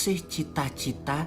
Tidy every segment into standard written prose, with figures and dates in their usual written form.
sih cita-cita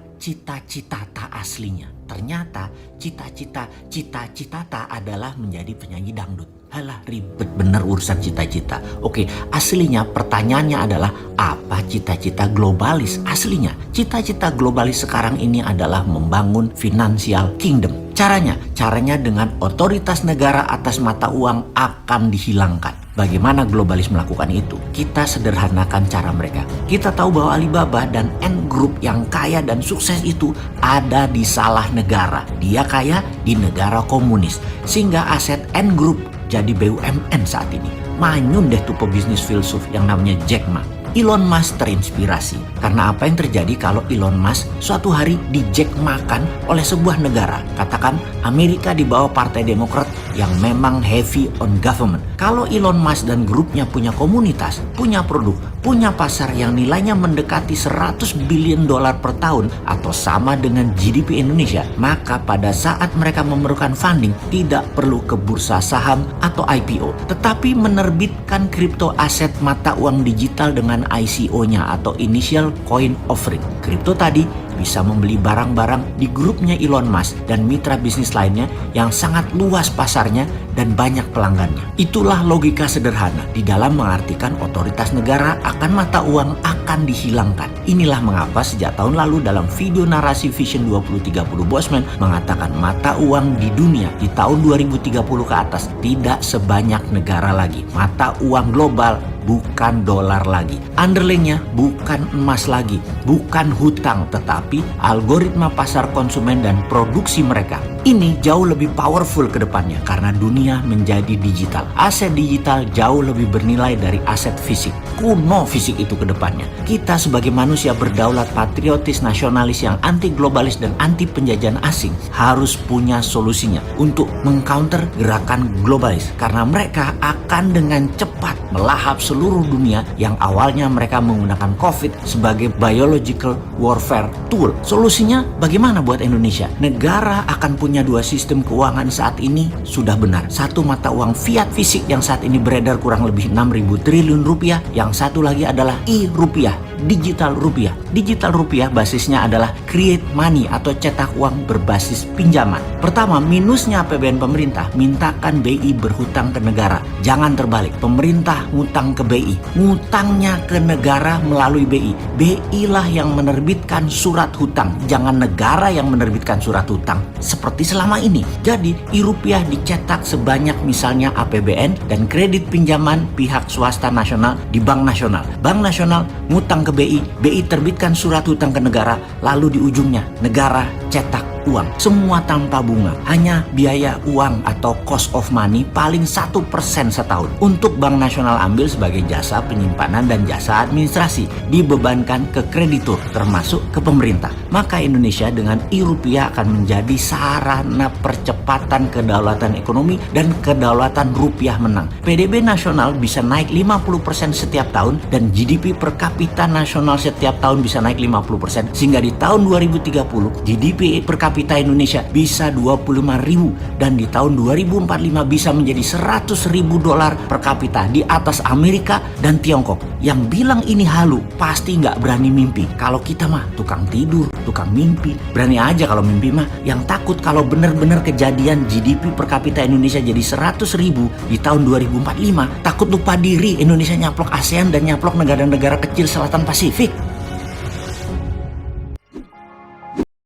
tak aslinya? Ternyata cita-cita tak adalah menjadi penyanyi dangdut. Halah, ribet bener urusan cita-cita. Oke, aslinya pertanyaannya adalah apa cita-cita globalis aslinya? Cita-cita globalis sekarang ini adalah membangun financial kingdom. Caranya dengan otoritas negara atas mata uang akan dihilangkan. Bagaimana globalis melakukan itu? Kita sederhanakan cara mereka. Kita tahu bahwa Alibaba dan Ant Group yang kaya dan sukses itu ada di salah negara. Dia kaya di negara komunis. Sehingga aset Ant Group jadi BUMN saat ini. Manyun deh tuh pebisnis filsuf yang namanya Jack Ma. Elon Musk terinspirasi karena apa yang terjadi kalau Elon Musk suatu hari di Jack makan oleh sebuah negara. Katakan Amerika di bawah Partai Demokrat yang memang heavy on government. Kalau Elon Musk dan grupnya punya komunitas, punya produk, punya pasar yang nilainya mendekati 100 billion dolar per tahun atau sama dengan GDP Indonesia, maka pada saat mereka memerlukan funding tidak perlu ke bursa saham atau IPO, tetapi menerbitkan kripto aset mata uang digital dengan ICO-nya atau Initial Coin Offering. Kripto tadi bisa membeli barang-barang di grupnya Elon Musk dan mitra bisnis lainnya yang sangat luas pasarnya dan banyak pelanggannya. Itulah logika sederhana di dalam mengartikan otoritas negara akan mata uang akan dihilangkan. Inilah mengapa sejak tahun lalu dalam video narasi Vision 2030 Bosman mengatakan mata uang di dunia di tahun 2030 ke atas tidak sebanyak negara lagi. Mata uang global bukan dolar lagi. Underlyingnya bukan emas lagi, bukan hutang, tetapi algoritma pasar konsumen dan produksi mereka. Ini jauh lebih powerful ke depannya karena dunia menjadi digital. Aset digital jauh lebih bernilai dari aset fisik. Kuno fisik itu ke depannya. Kita sebagai manusia berdaulat, patriotis, nasionalis yang anti globalis dan anti penjajahan asing harus punya solusinya untuk mengcounter gerakan globalis karena mereka akan dengan cepat melahap seluruh dunia yang awalnya mereka menggunakan COVID sebagai biological warfare tool. Solusinya bagaimana buat Indonesia? Negara akan punya dua sistem keuangan saat ini sudah benar. Satu mata uang fiat fisik yang saat ini beredar kurang lebih 6.000 triliun rupiah. Yang satu lagi adalah e-rupiah, digital rupiah. Digital rupiah basisnya adalah create money atau cetak uang berbasis pinjaman. Pertama, minusnya APBN pemerintah, mintakan BI berhutang ke negara. Jangan terbalik, pemerintah ngutang ke BI, ngutangnya ke negara melalui BI. BI lah yang menerbitkan surat hutang, jangan negara yang menerbitkan surat hutang seperti selama ini. Jadi e-rupiah dicetak sebanyak misalnya APBN dan kredit pinjaman pihak swasta nasional di Bank Nasional. Bank Nasional ngutang ke BI, BI terbitkan surat hutang ke negara, lalu di ujungnya negara cetak uang. Semua tanpa bunga, hanya biaya uang atau cost of money paling 1% setahun. Untuk Bank Nasional ambil sebagai jasa penyimpanan dan jasa administrasi, dibebankan ke kreditur termasuk ke pemerintah. Maka Indonesia dengan e-rupiah akan menjadi sarana percepatan kedaulatan ekonomi dan kedaulatan rupiah menang. PDB nasional bisa naik 50% setiap tahun dan GDP per kapita nasional setiap tahun bisa naik 50%, sehingga di tahun 2030 GDP per kapita Indonesia bisa 25.000 dan di tahun 2045 bisa menjadi 100.000 dolar per kapita di atas Amerika dan Tiongkok. Yang bilang ini halu pasti nggak berani mimpi. Kalau kita mah tukang tidur, tukang mimpi. Berani aja kalau mimpi mah. Yang takut kalau benar-benar kejadian GDP per kapita Indonesia jadi 100.000 di tahun 2045, takut lupa diri Indonesia nyaplok ASEAN dan nyaplok negara-negara kecil selatan Pasifik.